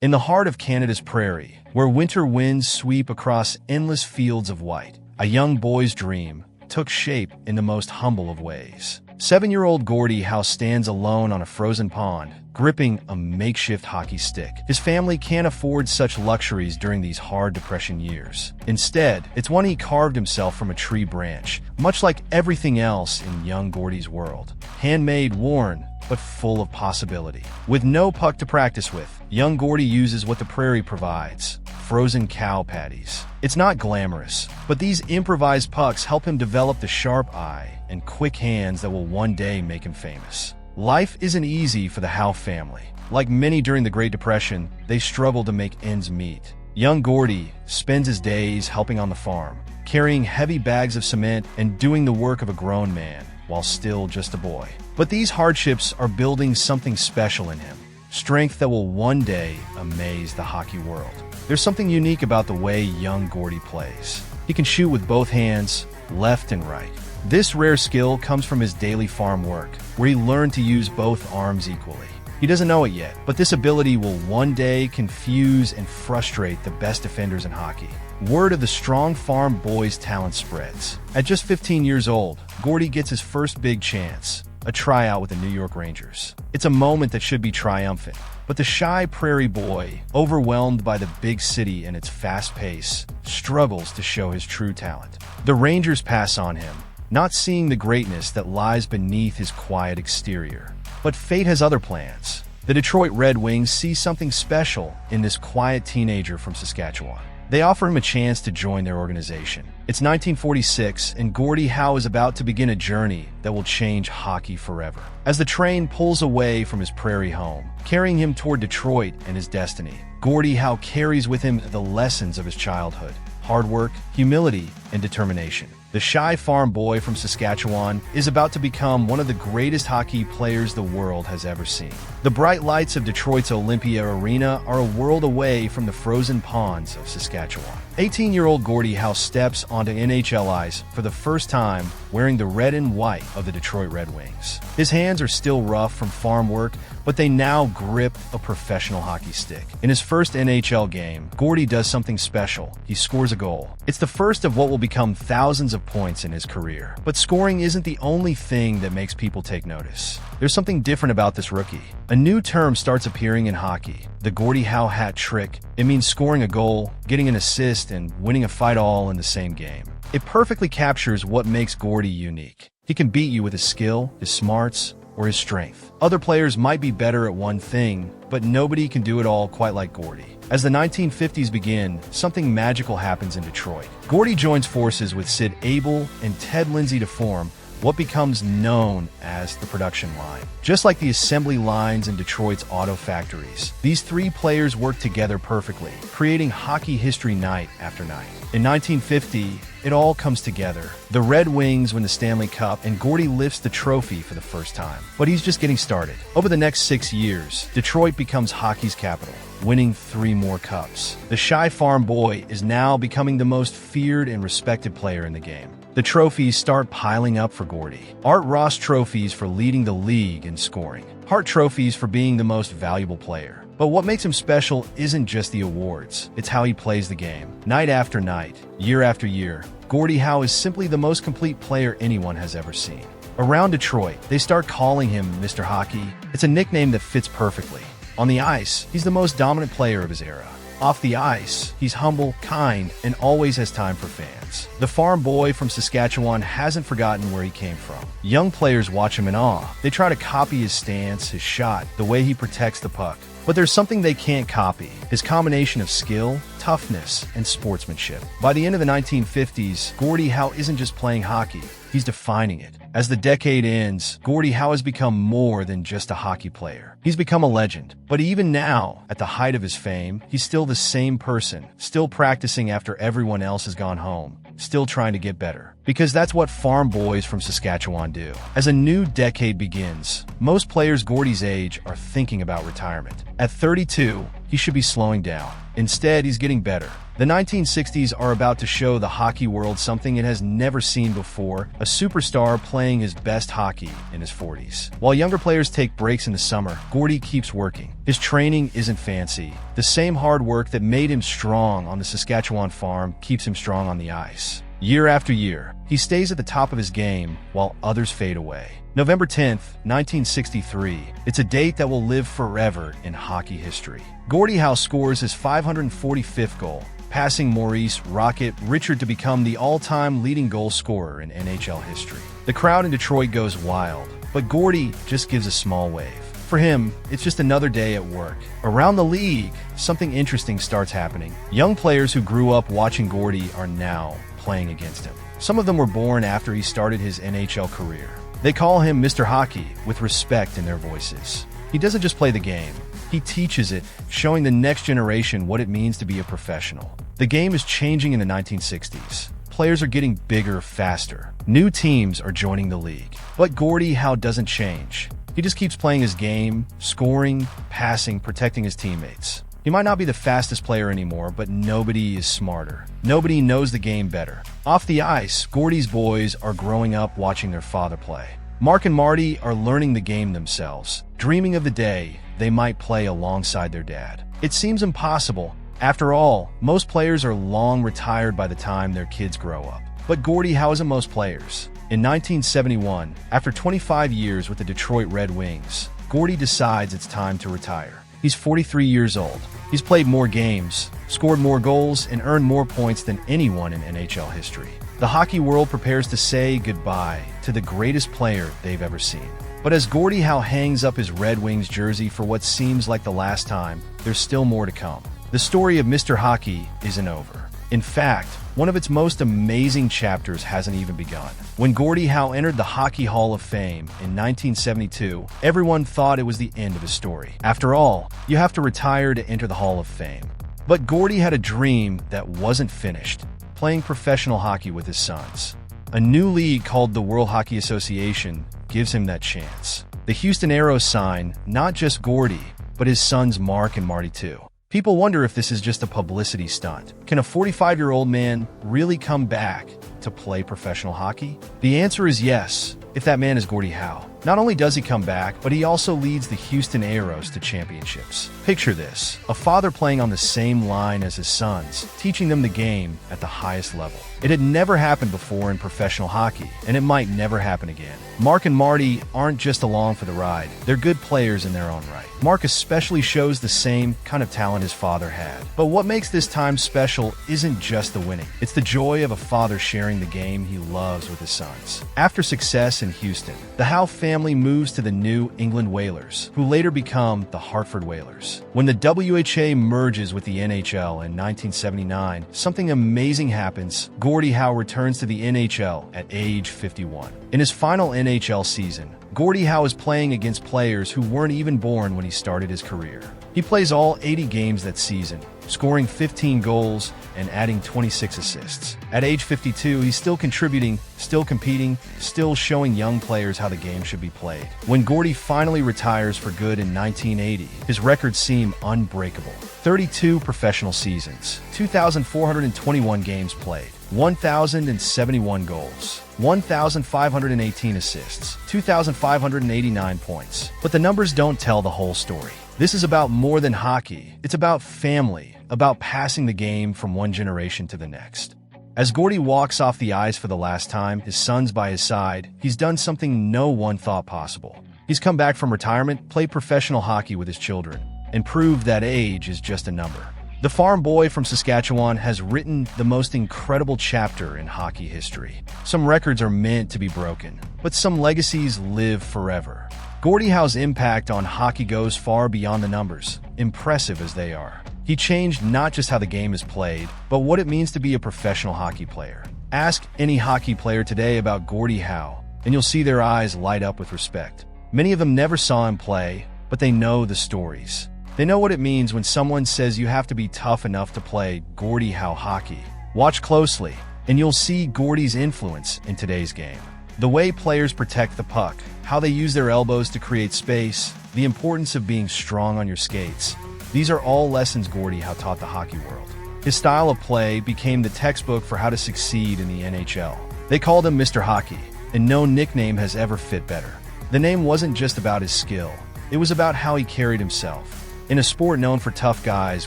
In the heart of Canada's prairie, where winter winds sweep across endless fields of white, a young boy's dream took shape in the most humble of ways. 7-year-old Gordie Howe stands alone on a frozen pond, gripping a makeshift hockey stick. His family can't afford such luxuries during these hard depression years. Instead, it's one he carved himself from a tree branch, much like everything else in young Gordie's world. Handmade, worn, but full of possibility. With no puck to practice with, young Gordie uses what the prairie provides: frozen cow patties. It's not glamorous, but these improvised pucks help him develop the sharp eye and quick hands that will one day make him famous. Life isn't easy for the Howe family. Like many during the Great Depression, they struggle to make ends meet. Young Gordie spends his days helping on the farm, carrying heavy bags of cement and doing the work of a grown man while still just a boy. But these hardships are building something special in him, strength that will one day amaze the hockey world. There's something unique about the way young Gordie plays. He can shoot with both hands, left and right. This rare skill comes from his daily farm work, where he learned to use both arms equally. He doesn't know it yet, but this ability will one day confuse and frustrate the best defenders in hockey. Word of the strong farm boy's talent spreads. At just 15 years old, Gordie gets his first big chance, a tryout with the New York Rangers. It's a moment that should be triumphant, but the shy prairie boy, overwhelmed by the big city and its fast pace, struggles to show his true talent. The Rangers pass on him, not seeing the greatness that lies beneath his quiet exterior. But fate has other plans. The Detroit Red Wings see something special in this quiet teenager from Saskatchewan. They offer him a chance to join their organization. It's 1946, and Gordie Howe is about to begin a journey that will change hockey forever. As the train pulls away from his prairie home, carrying him toward Detroit and his destiny, Gordie Howe carries with him the lessons of his childhood: hard work, humility, and determination. The shy farm boy from Saskatchewan is about to become one of the greatest hockey players the world has ever seen. The bright lights of Detroit's Olympia Arena are a world away from the frozen ponds of Saskatchewan. 18-year-old Gordie Howe steps onto NHL ice for the first time wearing the red and white of the Detroit Red Wings. His hands are still rough from farm work, but they now grip a professional hockey stick. In his first NHL game, Gordie does something special. He scores a goal. It's the first of what will become thousands of points in his career. But scoring isn't the only thing that makes people take notice. There's something different about this rookie. A new term starts appearing in hockey: the Gordie Howe Hat Trick. It means scoring a goal, getting an assist, and winning a fight all in the same game. It perfectly captures what makes Gordie unique. He can beat you with his skill, his smarts, or his strength. Other players might be better at one thing, but nobody can do it all quite like Gordie. As the 1950s begin, something magical happens in Detroit. Gordie joins forces with Sid Abel and Ted Lindsay to form what becomes known as the production line. Just like the assembly lines in Detroit's auto factories, these three players work together perfectly, creating hockey history night after night. In 1950, it all comes together. The Red Wings win the Stanley Cup, and Gordie lifts the trophy for the first time. But he's just getting started. Over the next 6 years, Detroit becomes hockey's capital, winning 3 more cups. The shy farm boy is now becoming the most feared and respected player in the game. The trophies start piling up for Gordie. Art Ross trophies for leading the league in scoring. Hart trophies for being the most valuable player. But what makes him special isn't just the awards, it's how he plays the game. Night after night, year after year, Gordie Howe is simply the most complete player anyone has ever seen. Around Detroit, they start calling him Mr. Hockey. It's a nickname that fits perfectly. On the ice, he's the most dominant player of his era. Off the ice, he's humble, kind, and always has time for fans. The farm boy from Saskatchewan hasn't forgotten where he came from. Young players watch him in awe. They try to copy his stance, his shot, the way he protects the puck. But there's something they can't copy: his combination of skill, toughness, and sportsmanship. By the end of the 1950s, Gordie Howe isn't just playing hockey, he's defining it. As the decade ends, Gordie Howe has become more than just a hockey player. He's become a legend. But even now, at the height of his fame, he's still the same person, still practicing after everyone else has gone home, still trying to get better. Because that's what farm boys from Saskatchewan do. As a new decade begins, most players Gordie's age are thinking about retirement. At 32, he should be slowing down. Instead, he's getting better. The 1960s are about to show the hockey world something it has never seen before, a superstar playing his best hockey in his 40s. While younger players take breaks in the summer, Gordie keeps working. His training isn't fancy. The same hard work that made him strong on the Saskatchewan farm keeps him strong on the ice. Year after year, he stays at the top of his game while others fade away. November 10th, 1963. It's a date that will live forever in hockey history. Gordie Howe scores his 545th goal, passing Maurice "Rocket" Richard to become the all-time leading goal scorer in NHL history. The crowd in Detroit goes wild, but Gordie just gives a small wave. For him, it's just another day at work. Around the league, something interesting starts happening. Young players who grew up watching Gordie are now playing against him. Some of them were born after he started his NHL career. They call him Mr. Hockey with respect in their voices. He doesn't just play the game. He teaches it, showing the next generation what it means to be a professional. The game is changing in the 1960s. Players are getting bigger faster. New teams are joining the league. But Gordie Howe doesn't change. He just keeps playing his game, scoring, passing, protecting his teammates. He might not be the fastest player anymore, but nobody is smarter. Nobody knows the game better. Off the ice, Gordie's boys are growing up watching their father play. Mark and Marty are learning the game themselves, dreaming of the day they might play alongside their dad. It seems impossible. After all, most players are long retired by the time their kids grow up. But Gordie Howe isn't most players. In 1971, after 25 years with the Detroit Red Wings, Gordie decides it's time to retire. He's 43 years old. He's played more games, scored more goals, and earned more points than anyone in NHL history. The hockey world prepares to say goodbye to the greatest player they've ever seen. But as Gordie Howe hangs up his Red Wings jersey for what seems like the last time, there's still more to come. The story of Mr. Hockey isn't over. In fact, one of its most amazing chapters hasn't even begun. When Gordie Howe entered the Hockey Hall of Fame in 1972, everyone thought it was the end of his story. After all, you have to retire to enter the Hall of Fame. But Gordie had a dream that wasn't finished, playing professional hockey with his sons. A new league called the World Hockey Association gives him that chance. The Houston Aeros sign not just Gordie, but his sons Mark and Marty too. People wonder if this is just a publicity stunt. Can a 45-year-old man really come back to play professional hockey? The answer is yes, if that man is Gordie Howe. Not only does he come back, but he also leads the Houston Aeros to championships. Picture this, a father playing on the same line as his sons, teaching them the game at the highest level. It had never happened before in professional hockey, and it might never happen again. Mark and Marty aren't just along for the ride, they're good players in their own right. Mark especially shows the same kind of talent his father had. But what makes this time special isn't just the winning, it's the joy of a father sharing the game he loves with his sons. After success in Houston, the Howe family moves to the New England Whalers, who later become the Hartford Whalers. When the WHA merges with the NHL in 1979, something amazing happens. Gordie Howe returns to the NHL at age 51. In his final NHL season, Gordie Howe is playing against players who weren't even born when he started his career. He plays all 80 games that season, scoring 15 goals and adding 26 assists. At age 52, he's still contributing, still competing, still showing young players how the game should be played. When Gordie finally retires for good in 1980, his records seem unbreakable. 32 professional seasons, 2,421 games played, 1,071 goals, 1,518 assists, 2,589 points. But the numbers don't tell the whole story. This is about more than hockey. It's about family, about passing the game from one generation to the next. As Gordie walks off the ice for the last time, his sons by his side, he's done something no one thought possible. He's come back from retirement, played professional hockey with his children, and proved that age is just a number. The farm boy from Saskatchewan has written the most incredible chapter in hockey history. Some records are meant to be broken, but some legacies live forever. Gordie Howe's impact on hockey goes far beyond the numbers, impressive as they are. He changed not just how the game is played, but what it means to be a professional hockey player. Ask any hockey player today about Gordie Howe, and you'll see their eyes light up with respect. Many of them never saw him play, but they know the stories. They know what it means when someone says you have to be tough enough to play Gordie Howe hockey. Watch closely, and you'll see Gordie's influence in today's game. The way players protect the puck, how they use their elbows to create space, the importance of being strong on your skates. These are all lessons Gordie Howe taught the hockey world. His style of play became the textbook for how to succeed in the NHL. They called him Mr. Hockey, and no nickname has ever fit better. The name wasn't just about his skill, it was about how he carried himself. In a sport known for tough guys,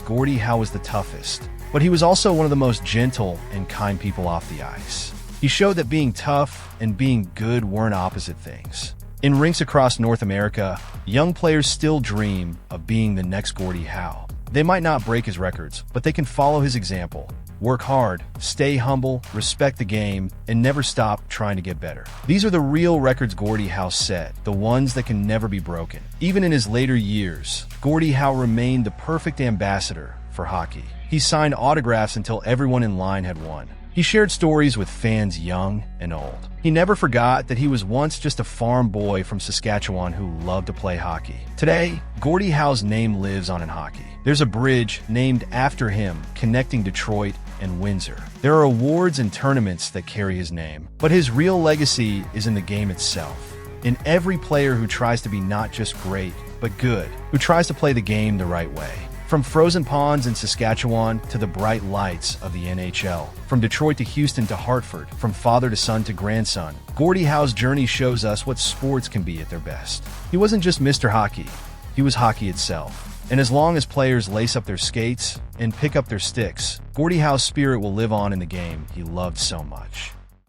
Gordie Howe was the toughest, but he was also one of the most gentle and kind people off the ice. He showed that being tough and being good weren't opposite things. In rinks across North America, young players still dream of being the next Gordie Howe. They might not break his records, but they can follow his example. Work hard, stay humble, respect the game, and never stop trying to get better. These are the real records Gordie Howe set, the ones that can never be broken. Even in his later years, Gordie Howe remained the perfect ambassador for hockey. He signed autographs until everyone in line had one. He shared stories with fans young and old. He never forgot that he was once just a farm boy from Saskatchewan who loved to play hockey. Today, Gordie Howe's name lives on in hockey. There's a bridge named after him connecting Detroit and Windsor. There are awards and tournaments that carry his name, but his real legacy is in the game itself. In every player who tries to be not just great, but good, who tries to play the game the right way. From frozen ponds in Saskatchewan to the bright lights of the NHL, from Detroit to Houston to Hartford, from father to son to grandson, Gordie Howe's journey shows us what sports can be at their best. He wasn't just Mr. Hockey, he was hockey itself. And as long as players lace up their skates and pick up their sticks, Gordie Howe's spirit will live on in the game he loved so much.